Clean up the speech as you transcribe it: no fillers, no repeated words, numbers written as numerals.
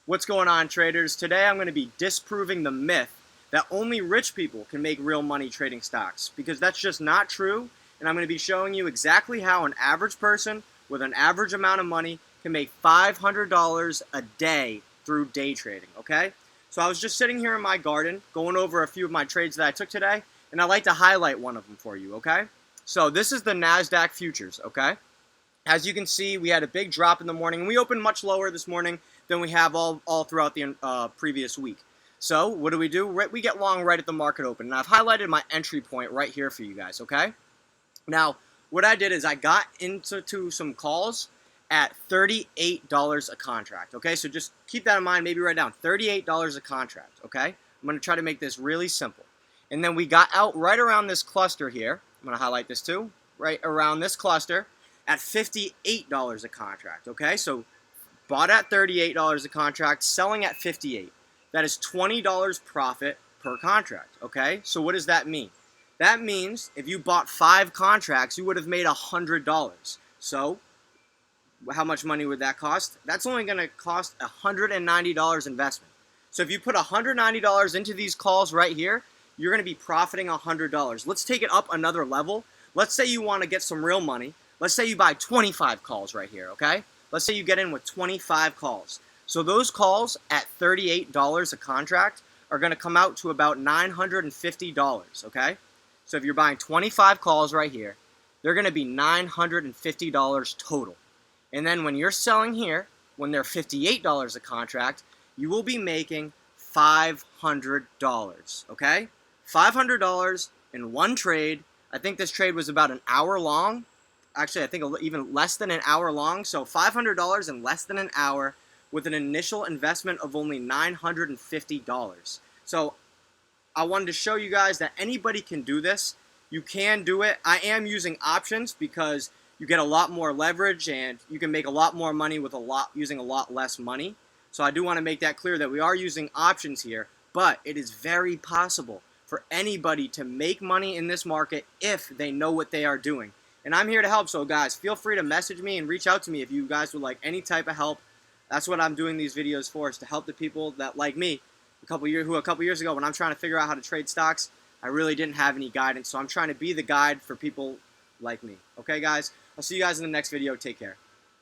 What's going on, traders? Today I'm going to be disproving the myth that only rich people can make real money trading stocks, because that's just not true. And I'm going to be showing you exactly how an average person with an average amount of money can make $500 a day through day trading, okay? So I was just sitting here in my garden going over a few of my trades that I took today, and I'd like to highlight one of them for you, okay? So this is the NASDAQ futures, okay? As you can see, we had a big drop in the morning, and we opened much lower this morning than we have all throughout the previous week. So what do? We get long right at the market open, and I've highlighted my entry point right here for you guys, okay? Now, what I did is I got into some calls at $38 a contract, okay? So just keep that in mind, maybe write down $38 a contract, okay? I'm going to try to make this really simple. And then we got out right around this cluster here. I'm going to highlight this too, right around this cluster at $58 a contract, okay? So bought at $38 a contract, selling at $58. That is $20 profit per contract, okay? So what does that mean? That means if you bought 5 contracts, you would have made $100. So how much money would that cost? That's only going to cost $190 investment. So if you put $190 into these calls right here, you're going to be profiting $100. Let's take it up another level. Let's say you want to get some real money. Let's say you buy 25 calls right here, okay? Let's say you get in with 25 calls. So those calls at $38 a contract are going to come out to about $950, okay? So if you're buying 25 calls right here, they're going to be $950 total. And then when you're selling here, when they're $58 a contract, you will be making $500, okay? $500 in one trade. I think this trade was about an hour long. Actually, I think even less than an hour long. So $500 in less than an hour with an initial investment of only $950. So I wanted to show you guys that anybody can do this. You can do it. I am using options because you get a lot more leverage and you can make a lot more money with using a lot less money. So I do want to make that clear that we are using options here, but it is very possible for anybody to make money in this market if they know what they are doing. And I'm here to help, so guys, feel free to message me and reach out to me if you guys would like any type of help. That's what I'm doing these videos for, is to help the people that, like me, a couple years ago when I'm trying to figure out how to trade stocks, I really didn't have any guidance. So I'm trying to be the guide for people like me. Okay, guys? I'll see you guys in the next video. Take care.